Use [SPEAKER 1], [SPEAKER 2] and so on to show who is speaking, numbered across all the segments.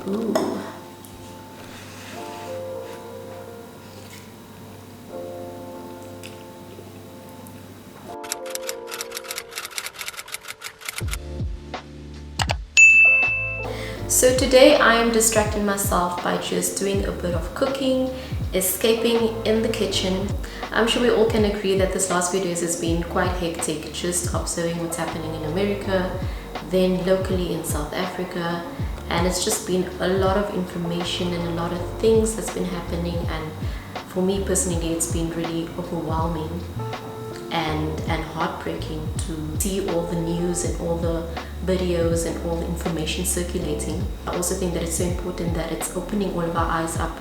[SPEAKER 1] Ooh. So today I am distracting myself by just doing a bit of cooking, escaping in the kitchen. I'm sure we all can agree that this last few days has been quite hectic, just observing what's happening in America, then locally in South Africa, and it's just been a lot of information and a lot of things that's been happening, and for me personally it's been really overwhelming and heartbreaking to see all the news and all the videos and all the information circulating. I also think that it's so important that it's opening all of our eyes up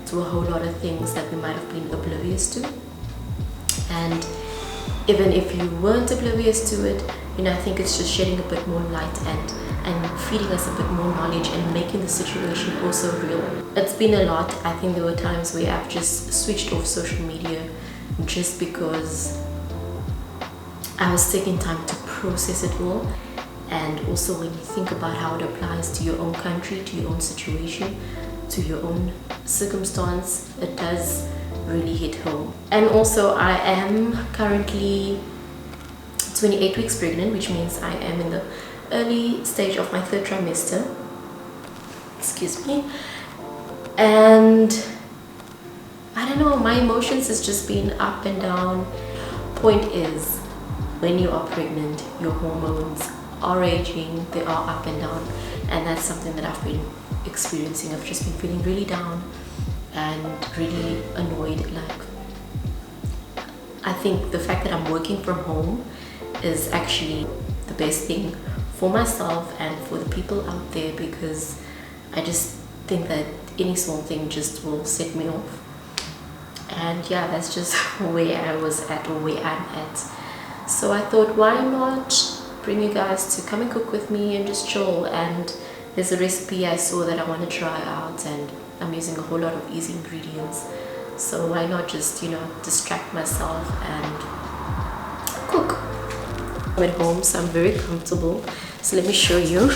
[SPEAKER 1] to a whole lot of things that we might have been oblivious to. And even if you weren't oblivious to it, you know, I think it's just shedding a bit more light and feeding us a bit more knowledge and making the situation also real. It's been a lot. I think there were times where I've just switched off social media just because I was taking time to process it all. And also when you think about how it applies to your own country, to your own situation, to your own circumstance, it does really hit home. And also I am currently 28 weeks pregnant, which means I am in the early stage of my 3rd trimester. Excuse me. And I don't know, my emotions has just been up and down. Point is, when you are pregnant, your hormones are raging, they are up and down, and that's something that I've been experiencing. I've just been feeling really down and really annoyed. Like, I think the fact that I'm working from home is actually the best thing for myself and for the people out there, because I just think that any small thing just will set me off. And yeah, that's just where I was at, or where I'm at. So I thought, why not bring you guys to come and cook with me and just chill. And there's a recipe I saw that I want to try out, and I'm using a whole lot of easy ingredients, so why not just, you know, distract myself and cook. I'm at home, so I'm very comfortable, so let me show you.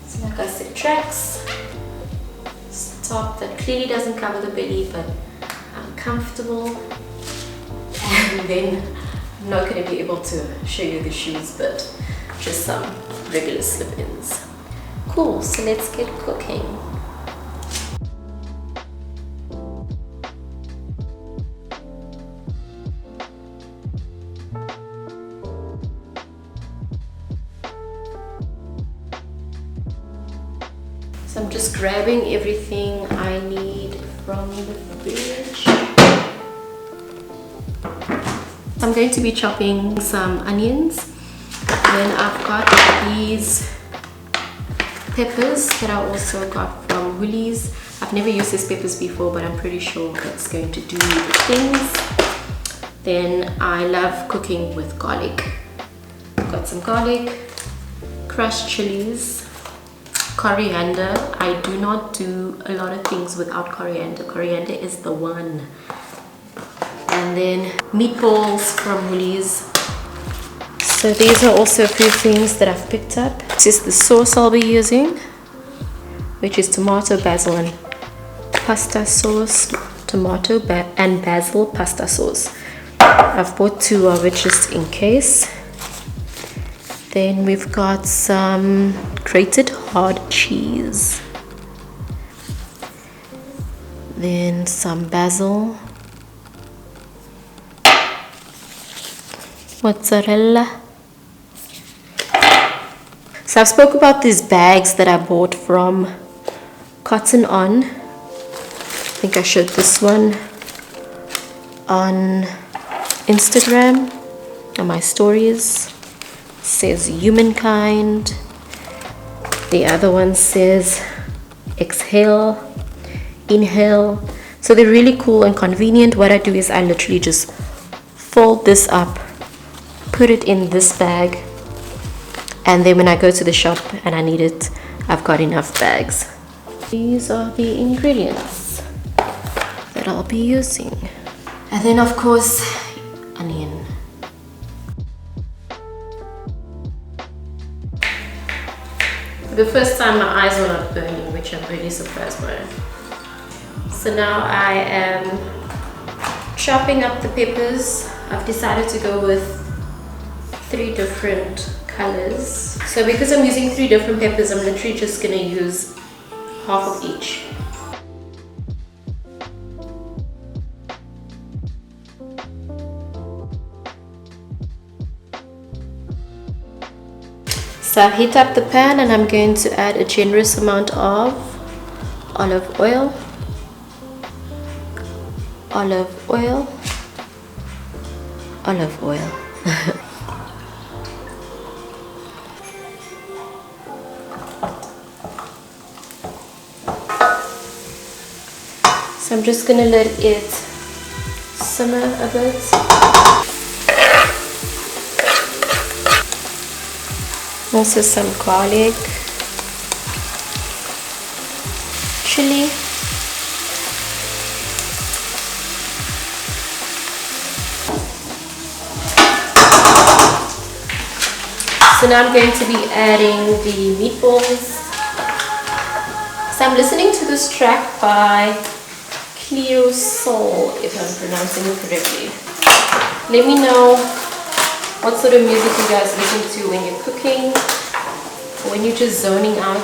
[SPEAKER 1] So like I said, tracks, top that clearly doesn't cover the belly, but I'm comfortable. And then I'm not going to be able to show you the shoes, but just some regular slip-ins. Cool, so let's get cooking. So I'm just grabbing everything I need from the fridge. I'm going to be chopping some onions. Then I've got these peppers that I also got from Woolies. I've never used these peppers before, but I'm pretty sure that's going to do the things. Then I love cooking with garlic. I've got some garlic, crushed chilies, coriander. I do not do a lot of things without coriander. Coriander is the one. And then meatballs from Woolies. So these are also a few things that I've picked up. This is the sauce I'll be using, which is tomato, basil and pasta sauce. Tomato and basil pasta sauce. I've bought 2 of it just in case. Then we've got some grated hard cheese. Then some basil. Mozzarella. So I've spoke about these bags that I bought from Cotton On. I think I showed this one on Instagram on my stories. It says humankind. The other one says exhale, inhale. So they're really cool and convenient. What I do is I literally just fold this up, put it in this bag, and then when I go to the shop and I need it, I've got enough bags. These are the ingredients that I'll be using. And then of course, onion. the first time my eyes were not burning, which I'm really surprised by. So now I am chopping up the peppers. I've decided to go with 3 different colors. So because I'm using 3 different peppers, I'm literally just gonna use half of each. So I've heated up the pan and I'm going to add a generous amount of olive oil. Olive oil. Olive oil. So I'm just gonna let it simmer a bit. Also some garlic, chili, so now I'm going to be adding the meatballs. So I'm listening to this track by Cleo Soul, if I'm pronouncing it correctly. Let me know what sort of music you guys listen to when you're cooking or when you're just zoning out.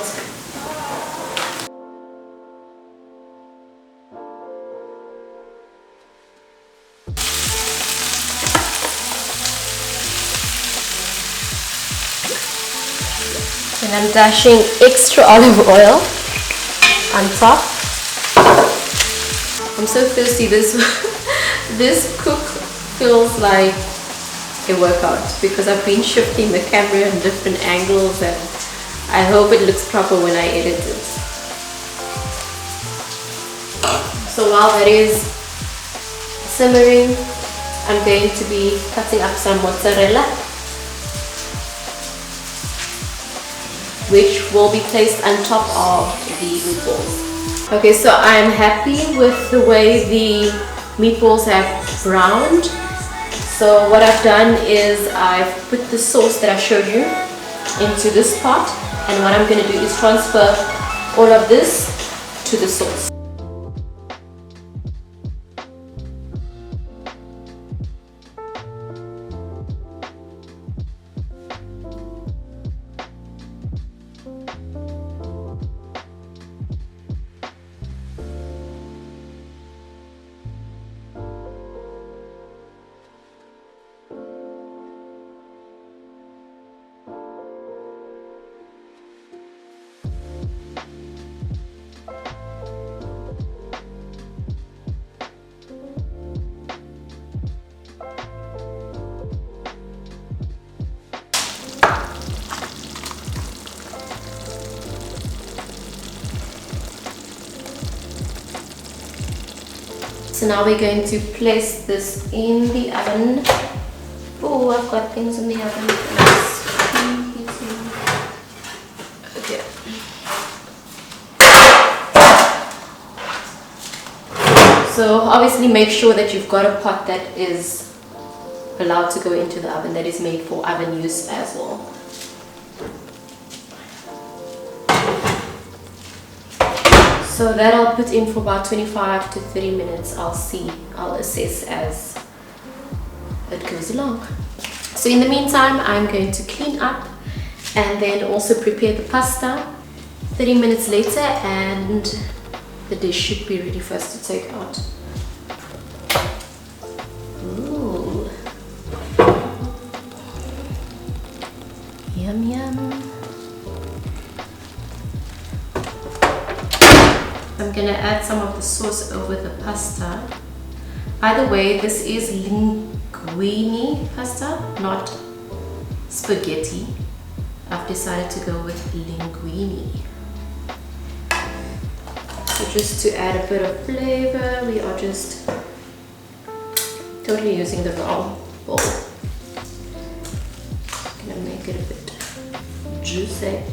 [SPEAKER 1] And I'm dashing extra olive oil on top. I'm so thirsty. This cook feels like a workout because I've been shifting the camera in different angles and I hope it looks proper when I edit it. So while that is simmering, I'm going to be cutting up some mozzarella, which will be placed on top of the meatballs. Okay, so I am happy with the way the meatballs have browned. So what I've done is I've put the sauce that I showed you into this pot, and what I'm going to do is transfer all of this to the sauce. So now we're going to place this in the oven. Oh, I've got things in the oven. Okay. So obviously make sure that you've got a pot that is allowed to go into the oven, that is made for oven use as well. So that I'll put in for about 25 to 30 minutes. I'll assess as it goes along. So in the meantime, I'm going to clean up and then also prepare the pasta. 30 minutes later and the dish should be ready for us to take out. Ooh. Yum yum. I'm gonna add some of the sauce over the pasta. By the way, this is linguine pasta, not spaghetti. I've decided to go with linguine. So just to add a bit of flavor, we are just totally using the wrong bowl. Gonna make it a bit juicy.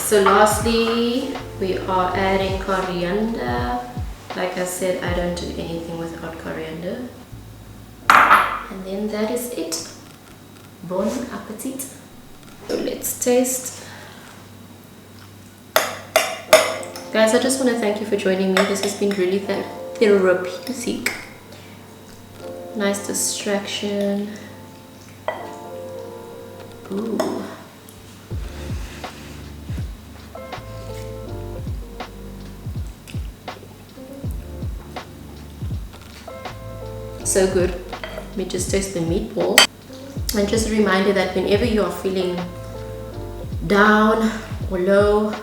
[SPEAKER 1] So lastly, we are adding coriander. Like I said, I don't do anything without coriander. And then that is it. Bon appetit. So let's taste. Guys, I just want to thank you for joining me. This has been really therapeutic. Nice distraction. Ooh. So good. Let me just taste the meatball. And just a reminder that whenever you are feeling down or low,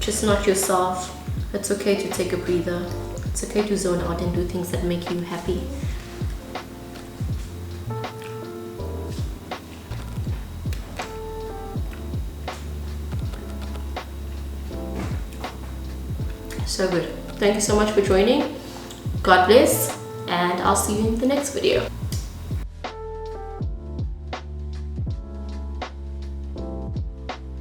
[SPEAKER 1] just not yourself, it's okay to take a breather. It's okay to zone out and do things that make you happy. So good. Thank you so much for joining. God bless, and I'll see you in the next video.